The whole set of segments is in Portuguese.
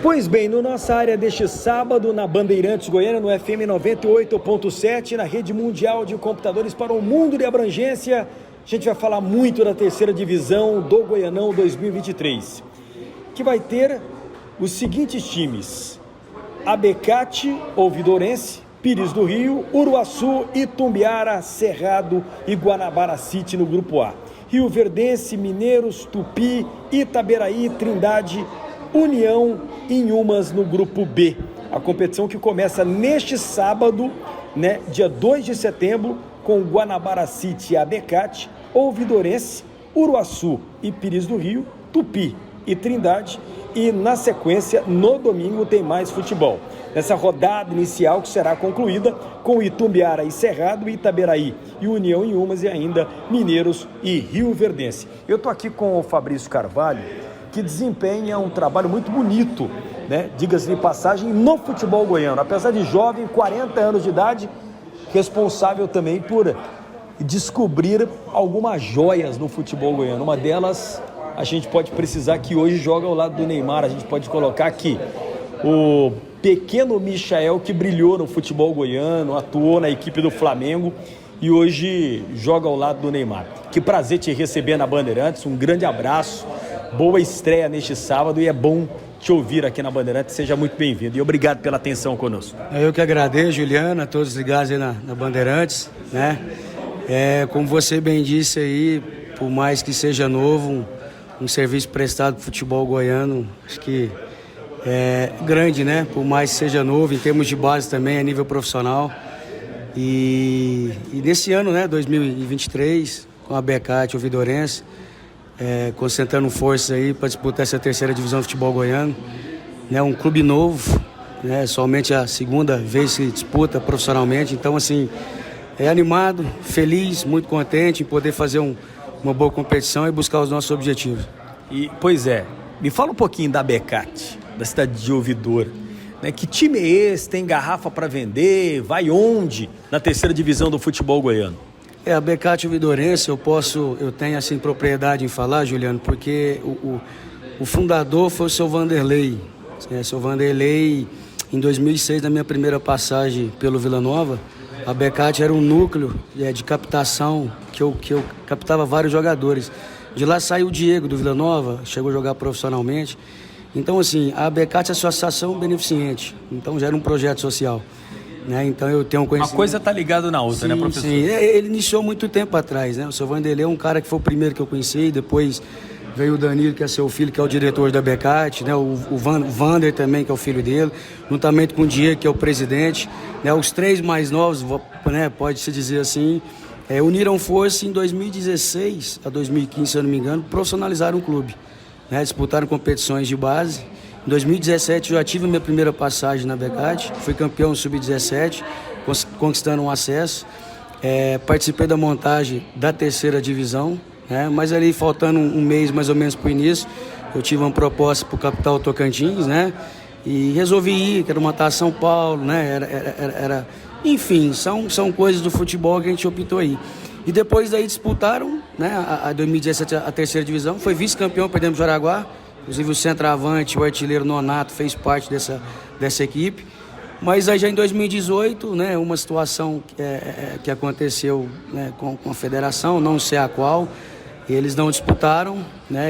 Pois bem, na nossa área deste sábado, na Bandeirantes Goiânia, no FM 98.7, na rede mundial de computadores para o mundo de abrangência, a gente vai falar muito da terceira divisão do Goianão 2023, que vai ter os seguintes times: Abecate, Ouvidorense, Pires do Rio, Uruaçu, Itumbiara, Cerrado e Guanabara City no grupo A. Rio Verdense, Mineiros, Tupi, Itaberaí, Trindade, União e Inhumas no grupo B. A competição que começa neste sábado, dia 2 de setembro, com Guanabara City e Abecate, Ouvidorense, Uruaçu e Pires do Rio, Tupi e Trindade. E na sequência, no domingo, tem mais futebol. Nessa rodada inicial que será concluída com Itumbiara e Cerrado, Itaberaí e União e Inhumas e ainda Mineiros e Rio Verdense. Eu estou aqui com o Fabrício Carvalho, que desempenha um trabalho muito bonito, diga-se de passagem, no futebol goiano. Apesar de jovem, 40 anos de idade, responsável também por descobrir algumas joias no futebol goiano. Uma delas, a gente pode precisar, que hoje joga ao lado do Neymar. A gente pode colocar aqui o pequeno Michael, que brilhou no futebol goiano, atuou na equipe do Flamengo e hoje joga ao lado do Neymar. Que prazer te receber na Bandeirantes, um grande abraço. Boa estreia neste sábado e é bom te ouvir aqui na Bandeirantes. Seja muito bem-vindo e obrigado pela atenção conosco. Eu que agradeço, Juliana, todos ligados aí na Bandeirantes, como você bem disse aí, por mais que seja novo, um serviço prestado para o futebol goiano, acho que é grande, por mais que seja novo, em termos de base também, a nível profissional. E nesse ano, 2023, com a Abecate, Ouvidorense, concentrando forças aí para disputar essa terceira divisão do futebol goiano, um clube novo, somente a segunda vez que disputa profissionalmente, então assim, animado, feliz, muito contente em poder fazer uma boa competição e buscar os nossos objetivos. E, pois é, me fala um pouquinho da Abecate, da cidade de Ouvidor, que time é esse, tem garrafa para vender, vai onde na terceira divisão do futebol goiano? A Abecate Ouvidorense, eu tenho assim propriedade em falar, Juliano, porque o fundador foi o seu Vanderlei. Seu Vanderlei, em 2006, na minha primeira passagem pelo Vila Nova, a Abecate era um núcleo de captação que eu captava vários jogadores. De lá saiu o Diego do Vila Nova, chegou a jogar profissionalmente. Então, assim, a Abecate é associação beneficente, então já era um projeto social. Então eu tenho um conhecimento. Uma coisa está ligada na outra, sim, professor? Sim, ele iniciou muito tempo atrás, O seu Vanderlei é um cara que foi o primeiro que eu conheci, depois veio o Danilo, que é seu filho, que é o diretor da Abecate, o Vander também, que é o filho dele, juntamente com o Diego, que é o presidente, Os três mais novos, pode-se dizer assim, uniram força em 2016 a 2015, se eu não me engano, profissionalizaram o clube, disputaram competições de base. Em 2017 eu já tive a minha primeira passagem na Abecate, fui campeão sub-17, conquistando um acesso, participei da montagem da terceira divisão, mas ali faltando um mês mais ou menos para o início, eu tive uma proposta para o capital Tocantins, e resolvi ir, quero montar São Paulo, enfim, são coisas do futebol que a gente optou aí. E depois daí disputaram, a 2017 a terceira divisão, foi vice-campeão, perdemos Jaraguá. Inclusive o centroavante, o artilheiro Nonato, fez parte dessa equipe. Mas aí já em 2018, uma situação que aconteceu com a federação, não sei a qual, eles não disputaram,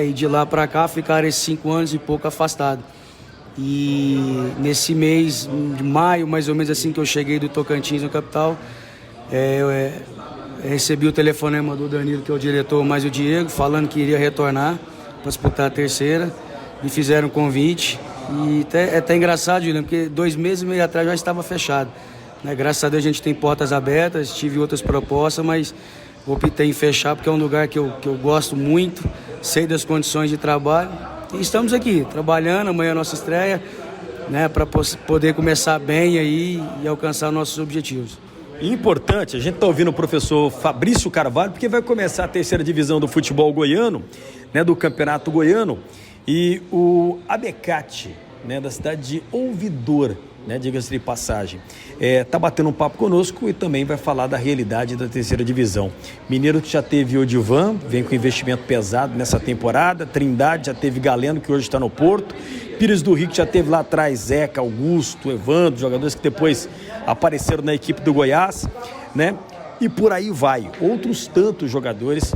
e de lá para cá ficaram esses 5 anos e pouco afastados. E nesse mês de maio, mais ou menos assim que eu cheguei do Tocantins no capital, eu recebi o telefonema do Danilo, que é o diretor, mais o Diego, falando que iria retornar para disputar a terceira. Me fizeram um convite e é até engraçado, Juliano, porque 2 meses e meio atrás já estava fechado. Graças a Deus a gente tem portas abertas, tive outras propostas, mas optei em fechar porque é um lugar que eu gosto muito, sei das condições de trabalho e estamos aqui trabalhando. Amanhã é a nossa estreia, para poder começar bem aí e alcançar nossos objetivos. Importante, a gente está ouvindo o professor Fabrício Carvalho, porque vai começar a terceira divisão do futebol goiano, do Campeonato Goiano, e o Abecate, da cidade de Ouvidor, diga-se de passagem, está batendo um papo conosco e também vai falar da realidade da terceira divisão. Mineiro que já teve Odivan, vem com investimento pesado nessa temporada. Trindade já teve Galeno, que hoje está no Porto. Pires do Rio, que já teve lá atrás Zeca, Augusto, Evandro, jogadores que depois apareceram na equipe do Goiás, né? E por aí vai. Outros tantos jogadores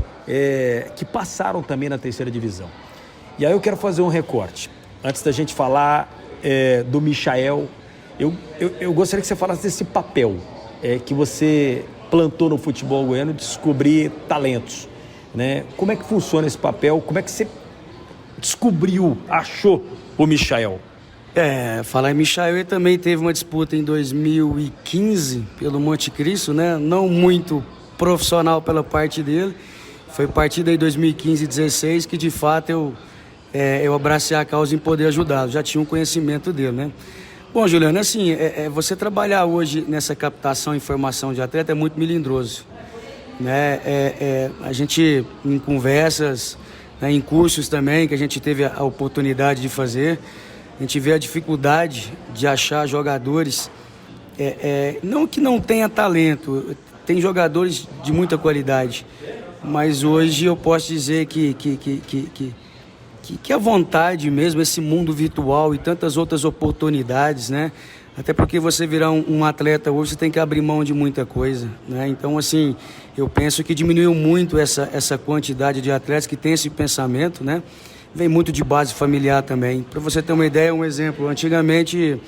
que passaram também na terceira divisão. E aí eu quero fazer um recorte. Antes da gente falar do Michael, eu gostaria que você falasse desse papel que você plantou no futebol goiano, descobrir talentos, né? Como é que funciona esse papel? Como é que você descobriu, achou o Michael? Falar em Michael, ele também teve uma disputa em 2015 pelo Monte Cristo, né? Não muito profissional pela parte dele. Foi a partir daí 2015 e 2016 que de fato eu abracei a causa em poder ajudá-lo. Já tinha um conhecimento dele, né? Bom, Juliano, assim, você trabalhar hoje nessa captação e formação de atleta é muito melindroso, né? A gente, em conversas, né, em cursos também, que a gente teve a oportunidade de fazer, a gente vê a dificuldade de achar jogadores, não que não tenha talento, tem jogadores de muita qualidade, mas hoje eu posso dizer que a vontade mesmo, esse mundo virtual e tantas outras oportunidades, né? Até porque você virar um atleta hoje, você tem que abrir mão de muita coisa, né? Então, assim, eu penso que diminuiu muito essa quantidade de atletas que tem esse pensamento, né? Vem muito de base familiar também. Para você ter uma ideia, um exemplo, antigamente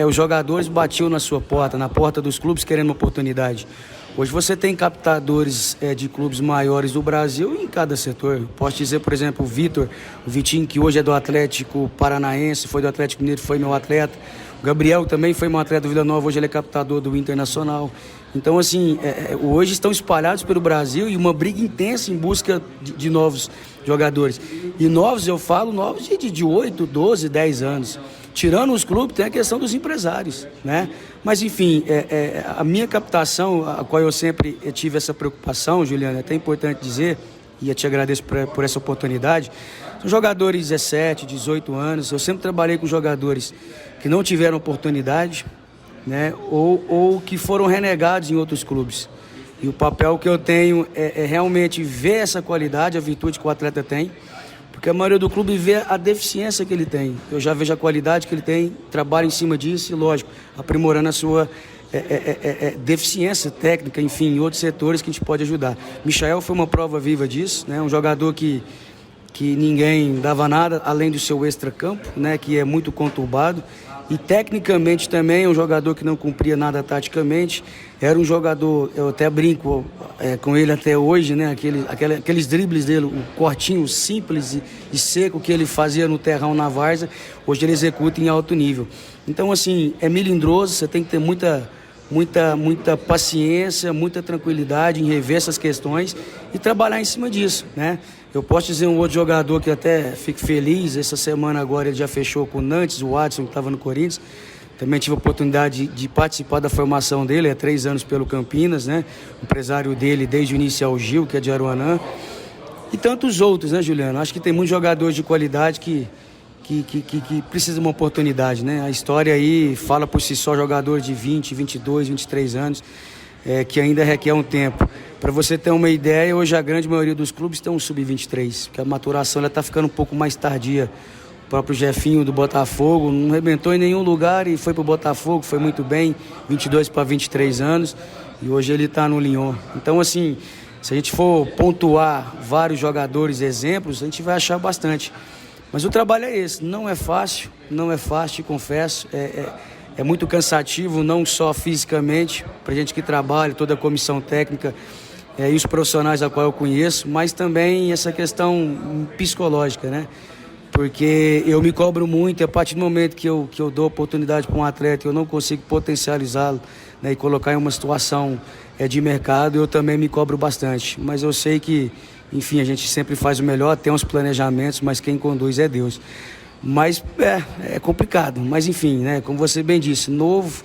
os jogadores batiam na sua porta, na porta dos clubes querendo uma oportunidade. Hoje você tem captadores de clubes maiores do Brasil em cada setor. Posso dizer, por exemplo, o Vitinho, que hoje é do Atlético Paranaense, foi do Atlético Mineiro, foi meu atleta. O Gabriel também foi meu atleta do Vila Nova, hoje ele é captador do Internacional. Então, assim, hoje estão espalhados pelo Brasil e uma briga intensa em busca de novos jogadores. E novos, eu falo, novos de 8, 12, 10 anos. Tirando os clubes, tem a questão dos empresários, né? Mas, enfim, a minha captação, a qual eu sempre tive essa preocupação, Juliana, é até importante dizer, e eu te agradeço por essa oportunidade, são jogadores de 17, 18 anos. Eu sempre trabalhei com jogadores que não tiveram oportunidade, né? Ou que foram renegados em outros clubes. E o papel que eu tenho é realmente ver essa qualidade, a virtude que o atleta tem, porque a maioria do clube vê a deficiência que ele tem. Eu já vejo a qualidade que ele tem, trabalho em cima disso e, lógico, aprimorando a sua deficiência técnica, enfim, em outros setores que a gente pode ajudar. Michael foi uma prova viva disso, né? Um jogador que ninguém dava nada, além do seu extracampo, né? Que é muito conturbado. E tecnicamente também um jogador que não cumpria nada taticamente. Era um jogador, eu até brinco com ele até hoje, né? Aqueles dribles dele, o cortinho simples e seco que ele fazia no terrão na várzea, hoje ele executa em alto nível. Então, assim, é melindroso, você tem que ter muita paciência, muita tranquilidade em rever essas questões e trabalhar em cima disso, né? Eu posso dizer um outro jogador que até fico feliz, essa semana agora ele já fechou com o Nantes, o Adson, que estava no Corinthians. Também tive a oportunidade de participar da formação dele, há 3 anos pelo Campinas, né? O empresário dele desde o início é o Gil, que é de Aruanã. E tantos outros, né, Juliano? Acho que tem muitos jogadores de qualidade que precisam de uma oportunidade, né? A história aí fala por si só, jogador de 20, 22, 23 anos, que ainda requer um tempo. Para você ter uma ideia, hoje a grande maioria dos clubes tem um sub-23, porque a maturação está ficando um pouco mais tardia. O próprio Jefinho do Botafogo não arrebentou em nenhum lugar e foi para o Botafogo, foi muito bem, 22 para 23 anos, e hoje ele está no Lyon. Então, assim, se a gente for pontuar vários jogadores, exemplos, a gente vai achar bastante. Mas o trabalho é esse, não é fácil, te confesso, é muito cansativo, não só fisicamente, para a gente que trabalha, toda a comissão técnica e os profissionais a qual eu conheço, mas também essa questão psicológica, né? Porque eu me cobro muito e a partir do momento que eu dou oportunidade para um atleta e eu não consigo potencializá-lo, né, e colocar em uma situação de mercado, eu também me cobro bastante. Mas eu sei que, enfim, a gente sempre faz o melhor, tem uns planejamentos, mas quem conduz é Deus. Mas é complicado, mas enfim, né, como você bem disse, novo,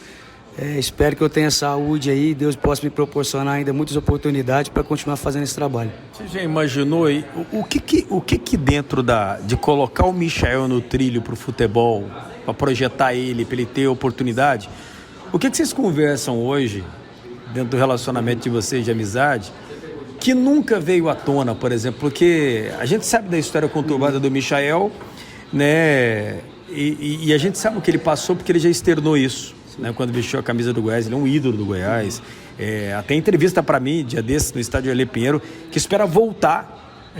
espero que eu tenha saúde aí, Deus possa me proporcionar ainda muitas oportunidades para continuar fazendo esse trabalho. Você já imaginou aí, o que dentro de colocar o Michael no trilho para o futebol, para projetar ele, para ele ter oportunidade, o que vocês conversam hoje, dentro do relacionamento de vocês de amizade, que nunca veio à tona, por exemplo, porque a gente sabe da história conturbada do Michael, né? E a gente sabe o que ele passou porque ele já externou isso, né? Quando vestiu a camisa do Goiás, ele é um ídolo do Goiás. Até entrevista para mim, dia desses, no estádio Elê Pinheiro, que espera voltar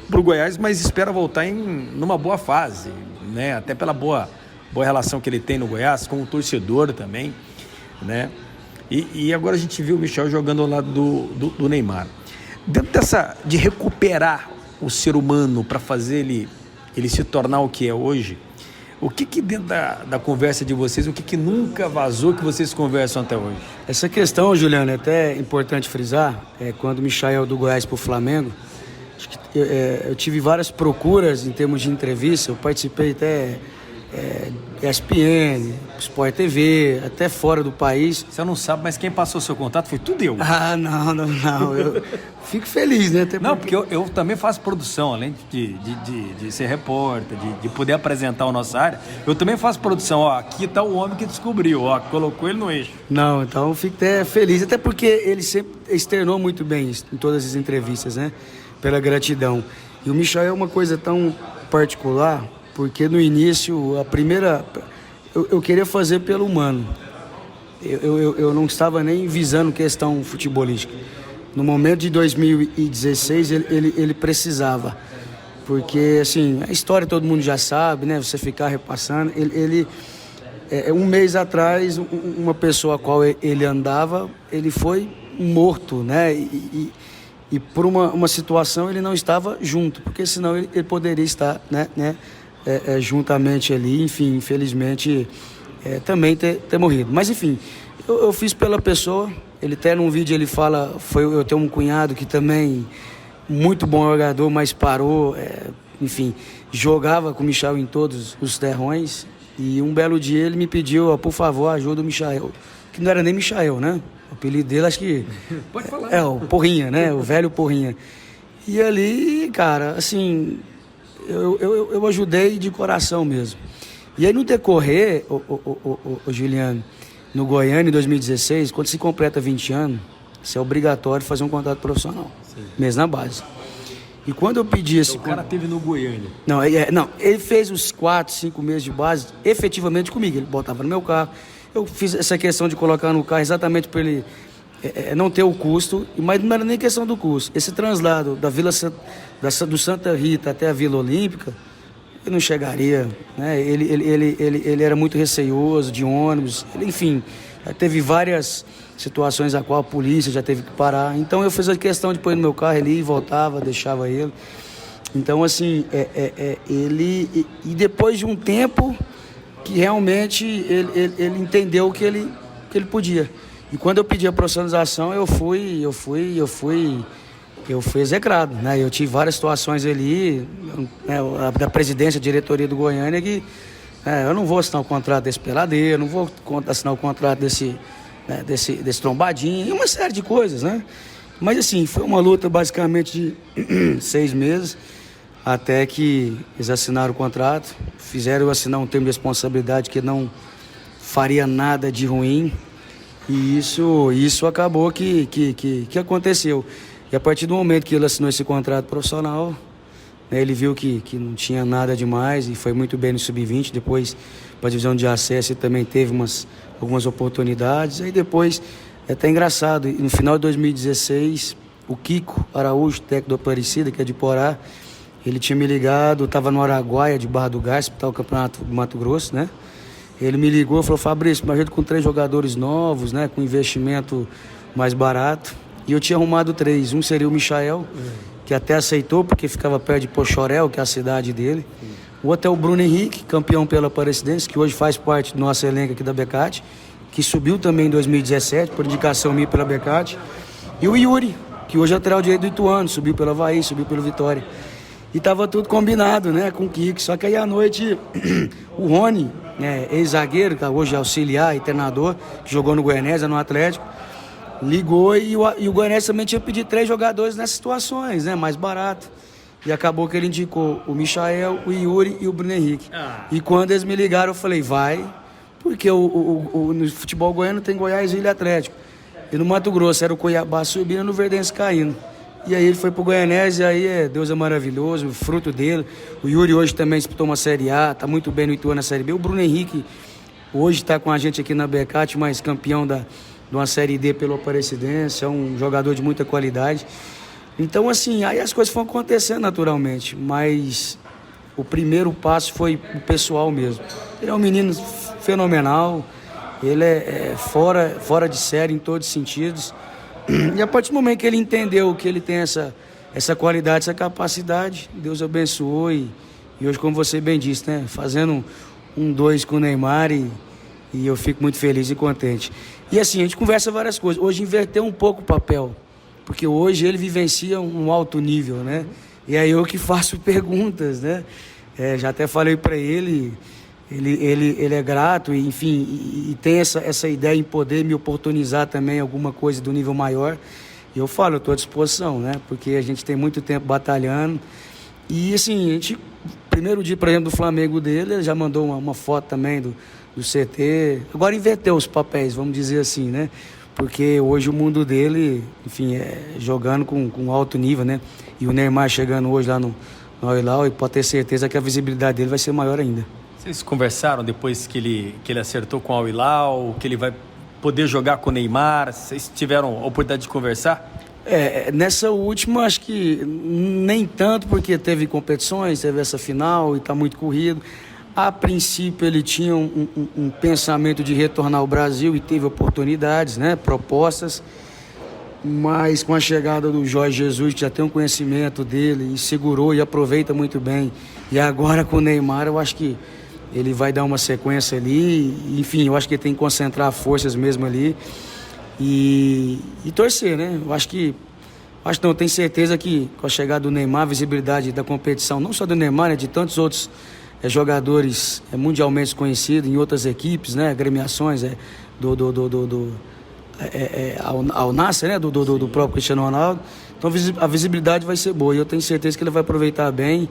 para o Goiás, mas espera voltar numa boa fase, né? Até pela boa relação que ele tem no Goiás, com o torcedor também, né? E agora a gente viu o Michel jogando ao lado do Neymar. Dentro de recuperar o ser humano para fazer ele se tornar o que é hoje, o que dentro da conversa de vocês, o que nunca vazou que vocês conversam até hoje? Essa questão, Juliano, é até importante frisar, quando o Michael do Goiás para o Flamengo, acho que, eu tive várias procuras em termos de entrevista, eu participei até ESPN, Sport TV, até fora do país. Você não sabe, mas quem passou o seu contato foi tudo eu. Ah, não, eu fico feliz, né? Até não, porque eu também faço produção, além de ser repórter, de poder apresentar a nossa área, eu também faço produção. Ó, aqui está o homem que descobriu, ó, colocou ele no eixo. Não, então eu fico até feliz, até porque ele sempre externou muito bem isso em todas as entrevistas, né? Pela gratidão. E o Michel é uma coisa tão particular, porque no início, eu queria fazer pelo humano. Eu não estava nem visando questão futebolística. No momento de 2016, ele precisava. Porque, assim, a história todo mundo já sabe, né? Você ficar repassando. Um mês atrás, uma pessoa a qual ele andava, ele foi morto, né? E por uma situação ele não estava junto, porque senão ele poderia estar, né? Juntamente ali, enfim, infelizmente também ter morrido. Mas enfim, eu fiz pela pessoa. Ele até num vídeo ele fala, eu tenho um cunhado que também muito bom jogador, mas parou, enfim, jogava com o Michel em todos os terrões. E um belo dia ele me pediu, por favor, ajuda o Michael, que não era nem Michael, né? O apelido dele acho que pode falar. O Porrinha, né? O velho Porrinha. E ali, cara, assim, eu ajudei de coração mesmo. E aí no decorrer, o Juliano, no Goiânia em 2016, quando se completa 20 anos, isso é obrigatório fazer um contrato profissional, mesmo na base. E quando eu pedi esse... O cara teve no Goiânia. Não, ele fez os 4, 5 meses de base efetivamente comigo. Ele botava no meu carro. Eu fiz essa questão de colocar no carro exatamente para ele não ter o custo, mas não era nem questão do custo. Esse translado da do Santa Rita até a Vila Olímpica, ele não chegaria, né? Ele era muito receioso de ônibus, enfim, já teve várias situações a qual a polícia já teve que parar. Então eu fiz a questão de pôr no meu carro ali, voltava, deixava ele. Então assim, ele... E depois de um tempo que realmente ele entendeu que ele podia. E quando eu pedi a profissionalização, eu fui execrado, né? Eu tive várias situações ali, da presidência, diretoria do Goiânia, que eu não vou assinar o contrato desse peladeiro, não vou assinar o contrato desse trombadinho, e uma série de coisas, né? Mas assim, foi uma luta basicamente de 6 meses, até que eles assinaram o contrato, fizeram eu assinar um termo de responsabilidade que não faria nada de ruim, e isso acabou que aconteceu. E a partir do momento que ele assinou esse contrato profissional, né, ele viu que não tinha nada demais e foi muito bem no Sub-20. Depois, para a divisão de acesso, ele também teve algumas oportunidades. Aí depois, é até engraçado, no final de 2016, o Kiko Araújo, técnico do Aparecida, que é de Porá, ele tinha me ligado, estava no Araguaia, de Barra do Garça, para o campeonato do Mato Grosso, né? Ele me ligou e falou: Fabrício, me ajuda com 3 jogadores novos, né, com investimento mais barato. E eu tinha arrumado 3. Um seria o Michael, que até aceitou, porque ficava perto de Pochorel, que é a cidade dele. O outro é o Bruno Henrique, campeão pela Aparecidense, que hoje faz parte do nosso elenco aqui da Becate, que subiu também em 2017, por indicação minha pela Becate. E o Yuri, que hoje é lateral direito do Ituano, subiu pelo Avaí, subiu pelo Vitória. E tava tudo combinado, né, com o Kiko. Só que aí à noite, o Rony, ex-zagueiro, que hoje é auxiliar e treinador, que jogou no Goianésia, no Atlético, ligou e o Goianésia também tinha pedido 3 jogadores nessas situações, né, mais barato. E acabou que ele indicou o Michael, o Yuri e o Bruno Henrique. E quando eles me ligaram, eu falei: vai, porque no futebol goiano tem Goiás, Ilha e Atlético. E no Mato Grosso era o Cuiabá subindo e no Verdense caindo. E aí ele foi pro Goianese, aí Deus é maravilhoso, fruto dele. O Yuri hoje também disputou uma Série A, tá muito bem no Ituano na Série B. O Bruno Henrique hoje está com a gente aqui na Becate, mas campeão de uma Série D pelo Aparecidense, é um jogador de muita qualidade. Então, assim, aí as coisas foram acontecendo naturalmente, mas o primeiro passo foi o pessoal mesmo. Ele é um menino fenomenal, ele é fora de série em todos os sentidos. E a partir do momento que ele entendeu que ele tem essa qualidade, essa capacidade, Deus abençoou e hoje, como você bem disse, né, fazendo 1-2 com o Neymar e eu fico muito feliz e contente. E assim, a gente conversa várias coisas. Hoje inverteu um pouco o papel, porque hoje ele vivencia um alto nível, né? E aí eu que faço perguntas, né? Já até falei para ele é grato, enfim, e tem essa ideia em poder me oportunizar também alguma coisa do nível maior. E eu falo, eu estou à disposição, né? Porque a gente tem muito tempo batalhando. E assim, a gente, primeiro dia, por exemplo, do Flamengo dele, ele já mandou uma foto também do CT. Agora inverteu os papéis, vamos dizer assim, né? Porque hoje o mundo dele, enfim, jogando com alto nível, né? E o Neymar chegando hoje lá no Al-Hilal, e pode ter certeza que a visibilidade dele vai ser maior ainda. Vocês conversaram depois que ele acertou com o Al-Hilal, que ele vai poder jogar com o Neymar? Vocês tiveram a oportunidade de conversar? Nessa última, acho que nem tanto, porque teve competições, teve essa final e está muito corrido. A princípio, ele tinha um pensamento de retornar ao Brasil e teve oportunidades, né, propostas. Mas com a chegada do Jorge Jesus, que já tem um conhecimento dele e segurou e aproveita muito bem, e agora com o Neymar, eu acho que ele vai dar uma sequência ali. Enfim, eu acho que ele tem que concentrar forças mesmo ali e torcer, né? Eu tenho certeza que com a chegada do Neymar, a visibilidade da competição, não só do Neymar, né, de tantos outros jogadores mundialmente conhecidos em outras equipes, né, agremiações ao Nasser, né, do próprio Cristiano Ronaldo. Então a visibilidade vai ser boa e eu tenho certeza que ele vai aproveitar bem.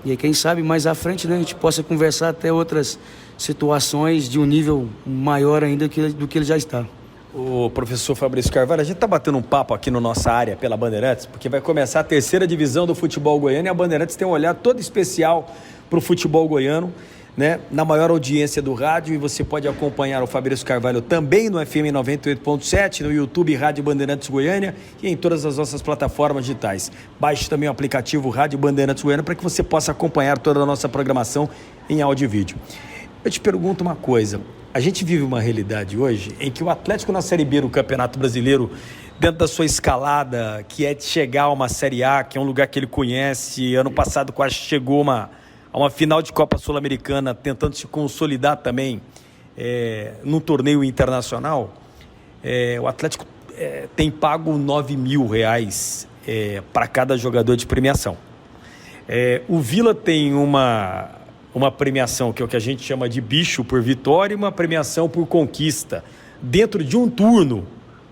E aí, quem sabe mais à frente, né, a gente possa conversar até outras situações de um nível maior ainda do que ele já está. O professor Fabrício Carvalho, a gente está batendo um papo aqui na nossa área pela Bandeirantes, porque vai começar a terceira divisão do futebol goiano e a Bandeirantes tem um olhar todo especial para o futebol goiano, né, na maior audiência do rádio, e você pode acompanhar o Fabrício Carvalho também no FM 98.7, no YouTube Rádio Bandeirantes Goiânia e em todas as nossas plataformas digitais. Baixe também o aplicativo Rádio Bandeirantes Goiânia para que você possa acompanhar toda a nossa programação em áudio e vídeo. Eu te pergunto uma coisa, a gente vive uma realidade hoje em que o Atlético na Série B do Campeonato Brasileiro, dentro da sua escalada, que é de chegar a uma Série A, que é um lugar que ele conhece, ano passado quase chegou a uma final de Copa Sul-Americana, tentando se consolidar também num torneio internacional, o Atlético tem pago R$9 mil para cada jogador de premiação. O Vila tem uma premiação que é o que a gente chama de bicho por vitória e uma premiação por conquista, dentro de um turno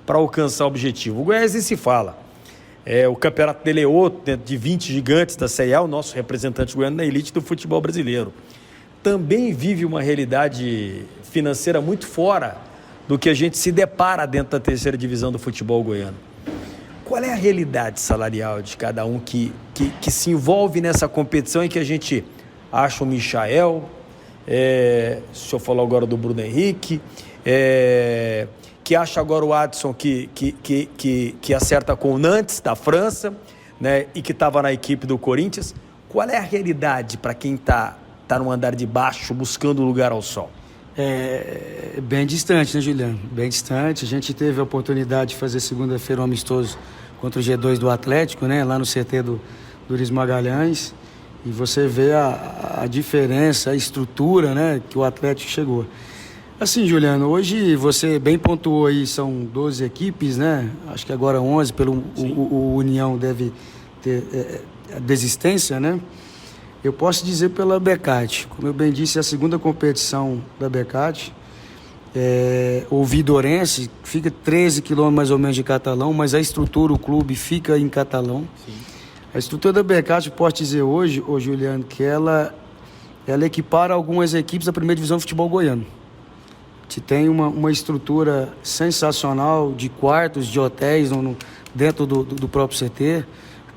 para alcançar o objetivo. O Goiás se fala. O campeonato dele é outro, dentro de 20 gigantes da Série A, o nosso representante goiano na elite do futebol brasileiro. Também vive uma realidade financeira muito fora do que a gente se depara dentro da terceira divisão do futebol goiano. Qual é a realidade salarial de cada um que se envolve nessa competição em que a gente acha o Michael, o senhor falou agora do Bruno Henrique, que acha agora o Adson que acerta com o Nantes, da França, né, e que estava na equipe do Corinthians. Qual é a realidade para quem está no andar de baixo, buscando lugar ao sol? Bem distante, né, Juliano? Bem distante. A gente teve a oportunidade de fazer segunda-feira um amistoso contra o G2 do Atlético, né, lá no CT do Luiz Magalhães. E você vê a diferença, a estrutura, né, que o Atlético chegou. Assim, Juliano, hoje você bem pontuou aí, são 12 equipes, né? Acho que agora 11, pelo o União deve ter a desistência, né? Eu posso dizer pela Becate, como eu bem disse, é a segunda competição da Becate. O Vidorense fica 13 quilômetros mais ou menos de Catalão, mas a estrutura, o clube fica em Catalão. Sim. A estrutura da Becate, eu posso dizer hoje, Juliano, que ela equipara algumas equipes da primeira divisão do futebol goiano. Que tem uma estrutura sensacional de quartos, de hotéis dentro do próprio CT.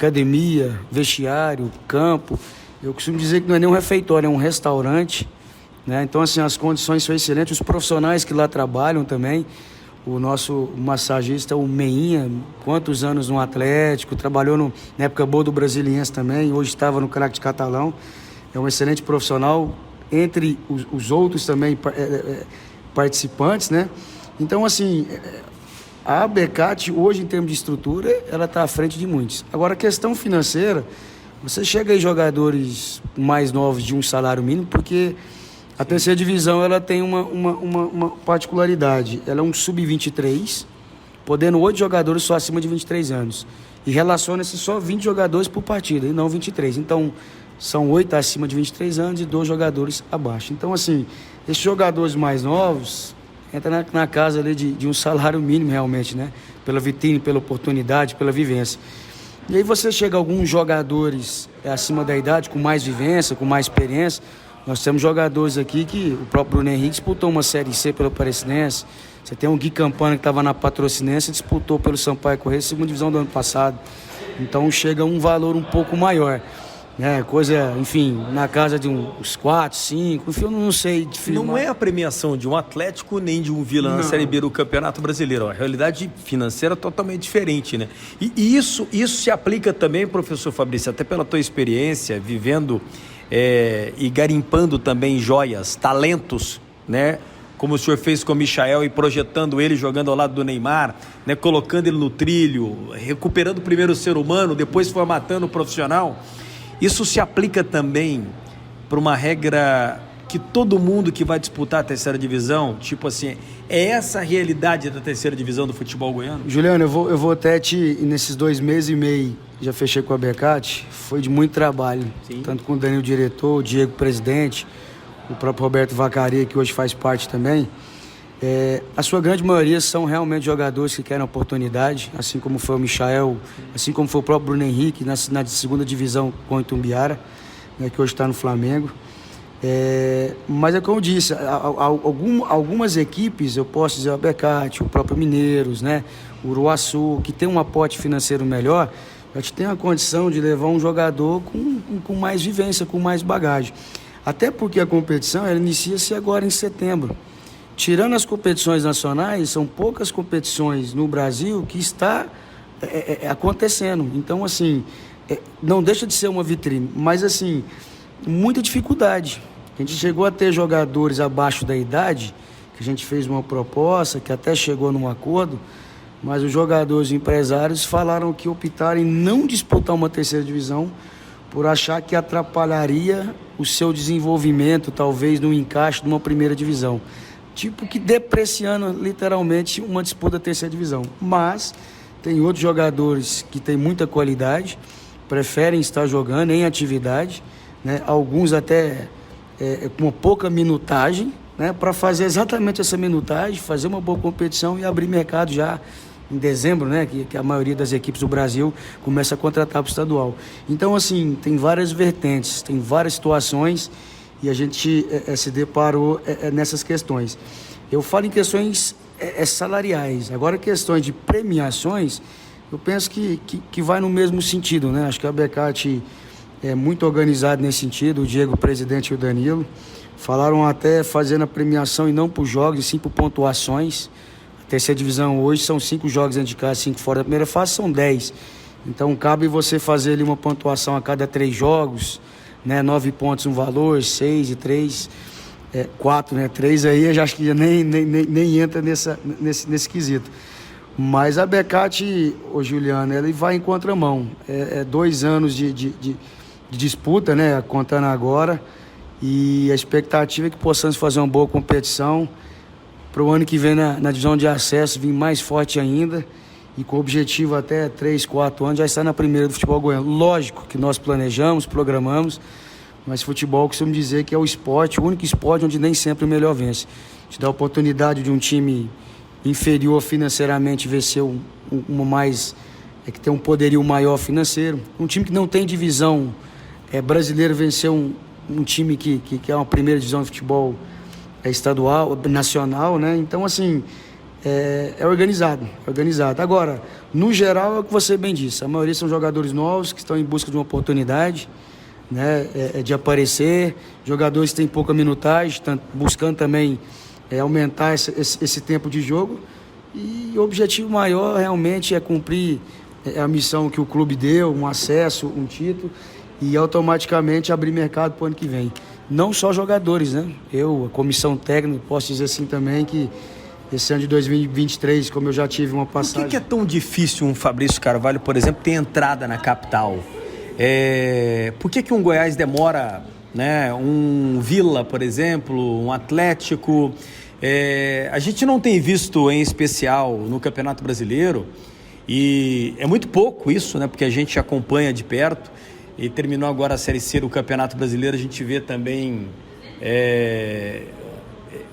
academia, vestiário, campo. Eu costumo dizer que não é nem um refeitório, é um restaurante, né? Então, assim, as condições são excelentes, os profissionais que lá trabalham também. O nosso massagista, o Meinha, quantos anos no Atlético, trabalhou na época boa do Brasiliense também, hoje estava no Crack de Catalão. É um excelente profissional, entre os outros também participantes, né? Então, assim, a Becat, hoje, em termos de estrutura, ela está à frente de muitos. Agora, a questão financeira, você chega aí jogadores mais novos de um salário mínimo, porque a terceira divisão ela tem uma particularidade. Ela é um sub-23, podendo 8 jogadores só acima de 23 anos. E relaciona-se só 20 jogadores por partida, e não 23. Então, são 8 acima de 23 anos e 2 jogadores abaixo. Então, assim, esses jogadores mais novos entram na casa ali de um salário mínimo realmente, né? Pela vitrine, pela oportunidade, pela vivência. E aí você chega a alguns jogadores acima da idade, com mais vivência, com mais experiência. Nós temos jogadores aqui que o próprio Bruno Henrique disputou uma Série C pelo Aparecidense. Você tem o Gui Campana que estava na Patrocinense e disputou pelo Sampaio Corrêa, segunda divisão do ano passado. Então chega a um valor um pouco maior. Né? Coisa, enfim, na casa de uns 4, 5, enfim, eu não sei definir. Não é a premiação de um Atlético nem de um Vila na Série B do Campeonato Brasileiro. A realidade financeira é totalmente diferente, né? E isso se aplica também, professor Fabrício, até pela tua experiência, vivendo e garimpando também joias, talentos, né? Como o senhor fez com o Michael e projetando ele, jogando ao lado do Neymar, né? Colocando ele no trilho, recuperando primeiro o ser humano, depois formatando o profissional. Isso se aplica também para uma regra que todo mundo que vai disputar a terceira divisão, tipo assim, é essa a realidade da terceira divisão do futebol goiano? Juliano, eu vou até nesses 2 meses e meio, já fechei com a Becat, foi de muito trabalho. Sim. Tanto com o Danilo, diretor, o Diego, presidente, o próprio Roberto Vacaria, que hoje faz parte também. A sua grande maioria são realmente jogadores que querem oportunidade, assim como foi o Michael, assim como foi o próprio Bruno Henrique na segunda divisão com o Itumbiara, né, que hoje está no Flamengo. Mas é como eu disse, algumas equipes, eu posso dizer o Becat, o próprio Mineiros, né, o Uruaçu, que tem um aporte financeiro melhor, a gente tem a condição de levar um jogador com mais vivência, com mais bagagem. Até porque a competição ela inicia-se agora em setembro. Tirando as competições nacionais, são poucas competições no Brasil que está acontecendo. Então, assim, não deixa de ser uma vitrine, mas, assim, muita dificuldade. A gente chegou a ter jogadores abaixo da idade, que a gente fez uma proposta, que até chegou num acordo, mas os jogadores empresários falaram que optaram em não disputar uma terceira divisão por achar que atrapalharia o seu desenvolvimento, talvez no encaixe de uma primeira divisão. Tipo que depreciando literalmente uma disputa da terceira divisão. Mas tem outros jogadores que têm muita qualidade, preferem estar jogando em atividade, né? Alguns até com uma pouca minutagem, né? Para fazer exatamente essa minutagem, fazer uma boa competição e abrir mercado já em dezembro, né? Que a maioria das equipes do Brasil começa a contratar para o estadual. Então, assim, tem várias vertentes, tem várias situações e a gente se deparou nessas questões. Eu falo em questões salariais. Agora, questões de premiações, eu penso que vai no mesmo sentido, né? Acho que a Becat é muito organizada nesse sentido, o Diego, o presidente, e o Danilo. Falaram até fazendo a premiação e não por jogos, e sim por pontuações. A terceira divisão hoje são 5 jogos dentro de casa, 5 fora. Da primeira fase são 10. Então, cabe você fazer ali uma pontuação a cada 3 jogos, né? 9 pontos um valor, 6 e 3, 4, né? 3 aí eu já acho que já nem entra nesse quesito. Mas a Becat, Juliano, ele vai em contramão. 2 anos de disputa, né? Contando agora. E a expectativa é que possamos fazer uma boa competição para o ano que vem na divisão de acesso vir mais forte ainda e com o objetivo até 3, 4 anos já estar na primeira do futebol goiano. Lógico que nós planejamos, programamos, mas futebol costumo dizer que é o esporte, o único esporte onde nem sempre o melhor vence. Te dá a oportunidade de um time inferior financeiramente vencer uma mais, que tem um poderio maior financeiro. Um time que não tem divisão brasileira vencer um time que é uma primeira divisão de futebol estadual, nacional, né? Então, assim, é organizado. Agora, no geral, é o que você bem disse, a maioria são jogadores novos que estão em busca de uma oportunidade, né, de aparecer, jogadores que têm pouca minutagem, estão buscando também aumentar esse tempo de jogo, e o objetivo maior realmente é cumprir a missão que o clube deu, um acesso, um título, e automaticamente abrir mercado para o ano que vem. Não só jogadores, né? A comissão técnica, posso dizer assim também que esse ano de 2023, como eu já tive uma passagem... Por que é tão difícil um Fabrício Carvalho, por exemplo, ter entrada na capital? Por que um Goiás demora, né? Um Vila, por exemplo, um Atlético? A gente não tem visto, em especial, no Campeonato Brasileiro, e é muito pouco isso, né? Porque a gente acompanha de perto, e terminou agora a Série C do Campeonato Brasileiro, a gente vê também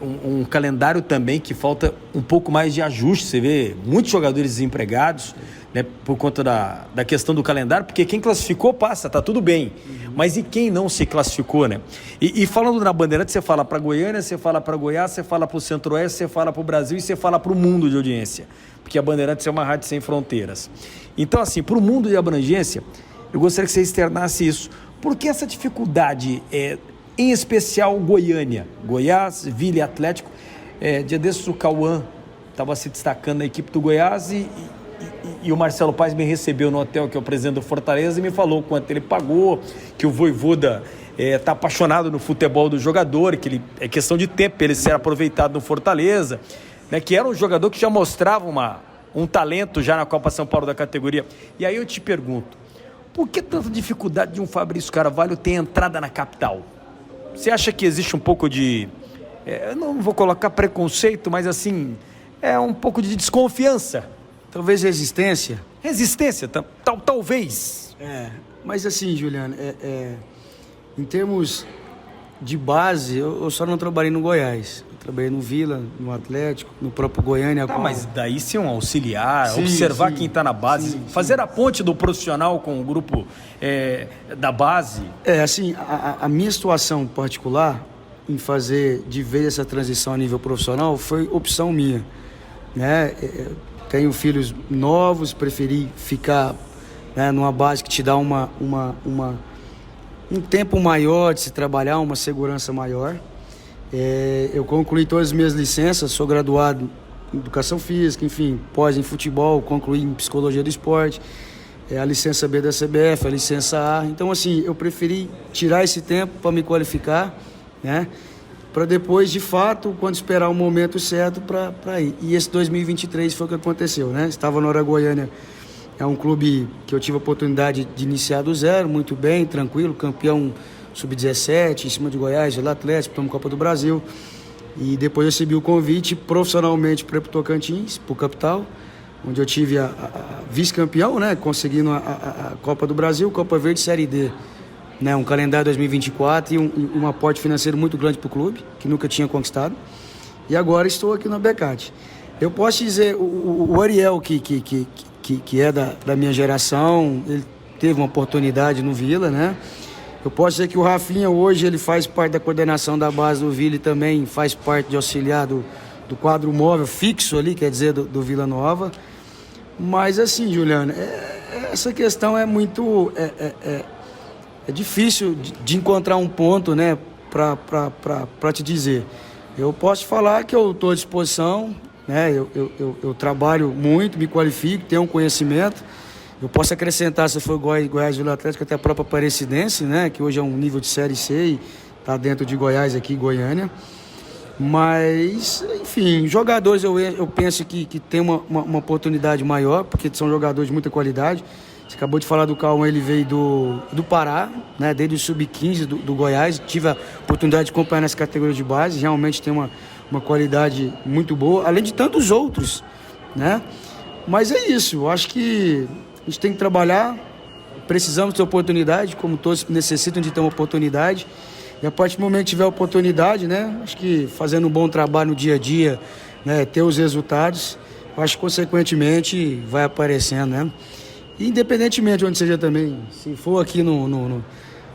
um calendário também que falta um pouco mais de ajuste. Você vê muitos jogadores desempregados, né, por conta da questão do calendário, porque quem classificou passa, tá tudo bem. Mas e quem não se classificou, né? E falando na Bandeirantes, você fala para Goiânia, você fala para Goiás, você fala para o Centro-Oeste, você fala para o Brasil e você fala para o mundo de audiência, porque a Bandeirantes é uma rádio sem fronteiras. Então, assim, para o mundo de abrangência, eu gostaria que você externasse isso. Por que essa dificuldade, em especial Goiânia, Goiás, Vila e Atlético? Dia desses o Cauã estava se destacando na equipe do Goiás e o Marcelo Paes me recebeu no hotel, que é o presidente do Fortaleza, e me falou quanto ele pagou, que o Vojvoda está apaixonado no futebol do jogador, que é questão de tempo para ele ser aproveitado no Fortaleza, né, que era um jogador que já mostrava um talento já na Copa São Paulo da categoria. E aí eu te pergunto, por que tanta dificuldade de um Fabrício Carvalho ter entrada na capital? Você acha que existe um pouco de... eu não vou colocar preconceito, mas assim, um pouco de desconfiança? Talvez resistência. Resistência, talvez. Mas assim, Juliano, em termos de base, eu só não trabalhei no Goiás. Eu trabalhei no Vila, no Atlético, no próprio Goiânia. Mas daí ser um auxiliar, observar quem está na base, fazer a ponte do profissional com o grupo da base. Assim, a minha situação particular em fazer de vez essa transição a nível profissional foi opção minha, né? Tenho filhos novos, preferi ficar, né, numa base que te dá um tempo maior de se trabalhar, uma segurança maior. Eu concluí todas as minhas licenças, sou graduado em Educação Física, enfim, pós em Futebol, concluí em Psicologia do Esporte, a licença B da CBF, a licença A. Então, assim, eu preferi tirar esse tempo para me qualificar, né? Para depois, de fato, quando esperar o momento certo para ir. E esse 2023 foi o que aconteceu, né? Estava no Hora Goiânia, é um clube que eu tive a oportunidade de iniciar do zero, muito bem, tranquilo, campeão sub-17, em cima de Goiás, Vila Atlético, para a Copa do Brasil. E depois eu recebi o convite profissionalmente para o Tocantins, para o Capital, onde eu tive a vice-campeão, né? Conseguindo a Copa do Brasil, Copa Verde Série D. Né, um calendário 2024 e um aporte financeiro muito grande para o clube, que nunca tinha conquistado. E agora estou aqui na Becate. Eu posso dizer, o Ariel, que é da minha geração, ele teve uma oportunidade no Vila, né? Eu posso dizer que o Rafinha hoje ele faz parte da coordenação da base do Vila e também faz parte de auxiliar do quadro móvel fixo ali, quer dizer, do Vila Nova. Mas assim, Juliano, essa questão é muito... É difícil de encontrar um ponto, né, para te dizer. Eu posso te falar que eu estou à disposição, né, eu trabalho muito, me qualifico, tenho um conhecimento. Eu posso acrescentar, se for Goiás, Vila Atlético, até a própria Aparecidense, né, que hoje é um nível de Série C e está dentro de Goiás aqui, Goiânia. Mas, enfim, jogadores eu penso que tem uma oportunidade maior, porque são jogadores de muita qualidade. Você acabou de falar do Cauã, ele veio do Pará, né, desde o Sub-15 do Goiás. Tive a oportunidade de acompanhar nessa categoria de base, realmente tem uma qualidade muito boa, além de tantos outros, né? Mas é isso, eu acho que a gente tem que trabalhar, precisamos ter oportunidade, como todos necessitam de ter uma oportunidade. E a partir do momento que tiver oportunidade, né, acho que fazendo um bom trabalho no dia a dia, né, ter os resultados, eu acho que consequentemente vai aparecendo, né? Independentemente de onde seja também, se for aqui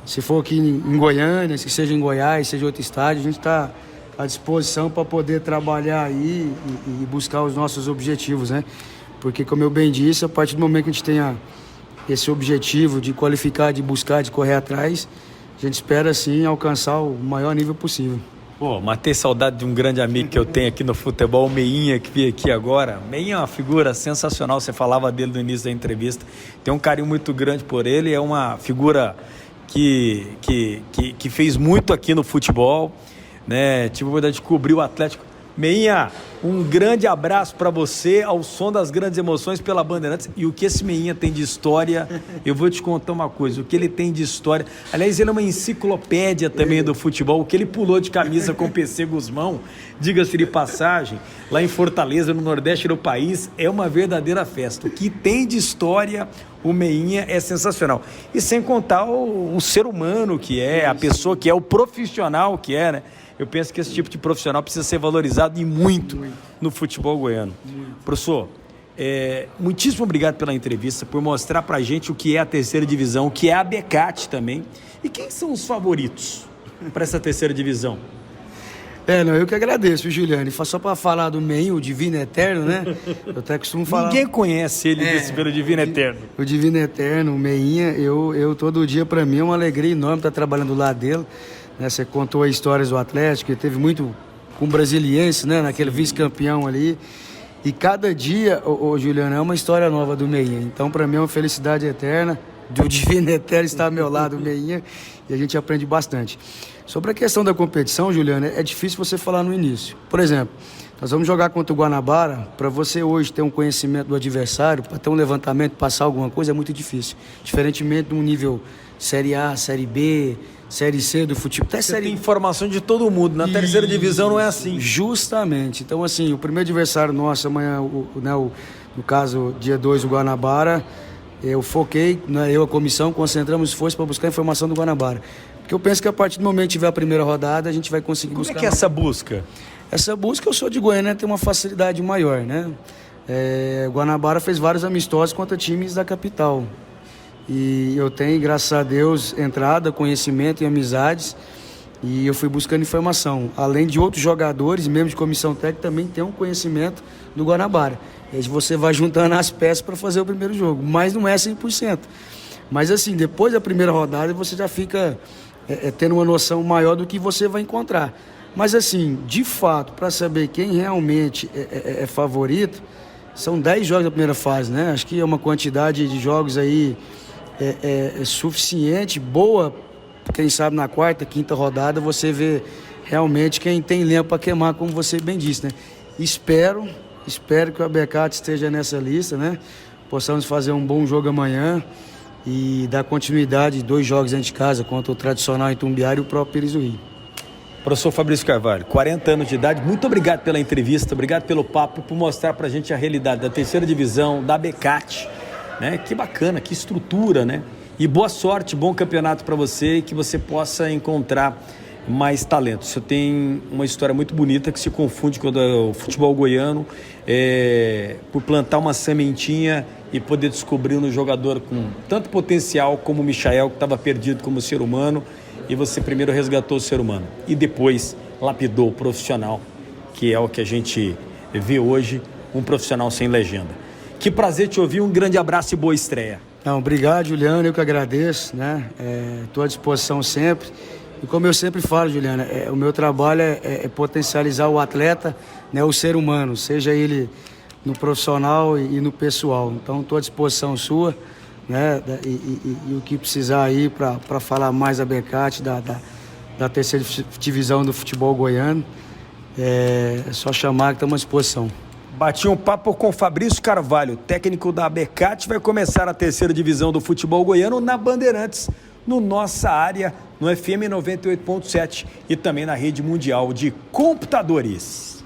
se for aqui em Goiânia, se seja em Goiás, seja outro estádio, a gente está à disposição para poder trabalhar aí e buscar os nossos objetivos, né? Porque, como eu bem disse, a partir do momento que a gente tenha esse objetivo de qualificar, de buscar, de correr atrás, a gente espera, sim, alcançar o maior nível possível. Pô, matei saudade de um grande amigo que eu tenho aqui no futebol, o Meinha, que veio aqui agora. Meinha é uma figura sensacional, você falava dele no início da entrevista. Tem um carinho muito grande por ele, é uma figura que fez muito aqui no futebol, né? Tive a oportunidade de cobrir o Atlético. Meinha, um grande abraço para você, ao som das grandes emoções pela Bandeirantes. E o que esse Meinha tem de história, eu vou te contar uma coisa, o que ele tem de história, aliás, ele é uma enciclopédia também do futebol, o que ele pulou de camisa com o PC Guzmão, diga-se de passagem, lá em Fortaleza, no Nordeste do país, é uma verdadeira festa. O que tem de história, o Meinha é sensacional. E sem contar o ser humano que é, a pessoa que é, o profissional que é, né? Eu penso que esse tipo de profissional precisa ser valorizado e muito no futebol goiano. Professor, muitíssimo obrigado pela entrevista, por mostrar pra gente o que é a terceira divisão, o que é a Becate também. E quem são os favoritos para essa terceira divisão? Eu que agradeço, Juliane. Só para falar do Meinha, o Divino Eterno, né? Eu até costumo falar... Ninguém conhece ele pelo Divino Eterno. O Divino Eterno, o Meinha, eu todo dia, para mim, é uma alegria enorme estar trabalhando do lado dele. Né? Você contou as histórias do Atlético, ele teve muito com o Brasiliense, né? Naquele vice-campeão ali. E cada dia, Juliano, é uma história nova do Meinha. Então, para mim, é uma felicidade eterna do Divino Eterno estar ao meu lado, o Meinha, e a gente aprende bastante. Sobre a questão da competição, Juliano, é difícil você falar no início. Por exemplo, nós vamos jogar contra o Guanabara, para você hoje ter um conhecimento do adversário, para ter um levantamento, passar alguma coisa, é muito difícil. Diferentemente de um nível Série A, Série B, Série C do futebol. Você tem informação de todo mundo, na terceira divisão não é assim. Justamente. Então, assim, o primeiro adversário nosso amanhã, no caso, dia 2, o Guanabara, eu foquei, a comissão, concentramos esforço para buscar a informação do Guanabara. Porque eu penso que a partir do momento que tiver a primeira rodada, a gente vai conseguir buscar... Como é que é essa busca? Essa busca, eu sou de Goiânia, tem uma facilidade maior, né? O Guanabara fez vários amistosos contra times da capital. E eu tenho, graças a Deus, entrada, conhecimento e amizades. E eu fui buscando informação. Além de outros jogadores, mesmo de comissão técnica, também tem um conhecimento do Guanabara. E aí você vai juntando as peças para fazer o primeiro jogo. Mas não é 100%. Mas assim, depois da primeira rodada, você já fica tendo uma noção maior do que você vai encontrar. Mas assim, de fato, para saber quem realmente é favorito, são 10 jogos da primeira fase, né? Acho que é uma quantidade de jogos aí suficiente, boa. Quem sabe na quarta, quinta rodada você vê realmente quem tem lenha para queimar, como você bem disse, né? Espero que o Becate esteja nessa lista, né? Possamos fazer um bom jogo amanhã e dar continuidade, 2 jogos dentro de casa, contra o tradicional Itumbiara e o próprio Pires do Rio. Professor Fabrício Carvalho, 40 anos de idade, muito obrigado pela entrevista, obrigado pelo papo, por mostrar pra gente a realidade da terceira divisão, da Becate, né? Que bacana, que estrutura, né? E boa sorte, bom campeonato para você e que você possa encontrar mais talento. Você tem uma história muito bonita que se confunde com o futebol goiano, por plantar uma sementinha e poder descobrir um jogador com tanto potencial como o Michael, que estava perdido como ser humano, e você primeiro resgatou o ser humano e depois lapidou o profissional, que é o que a gente vê hoje, um profissional sem legenda. Que prazer te ouvir, um grande abraço e boa estreia. Não, obrigado, Juliano, eu que agradeço, né? Estou à disposição sempre. E como eu sempre falo, Juliana, o meu trabalho é potencializar o atleta, né, o ser humano, seja ele no profissional e no pessoal. Então, estou à disposição sua, né, e o que precisar aí para falar mais da Becate, da terceira divisão do futebol goiano, é só chamar que estamos à disposição. Bati um papo com Fabrício Carvalho, técnico da Becate, vai começar a terceira divisão do futebol goiano na Bandeirantes, no Nossa Área, no FM 98.7 e também na rede mundial de computadores.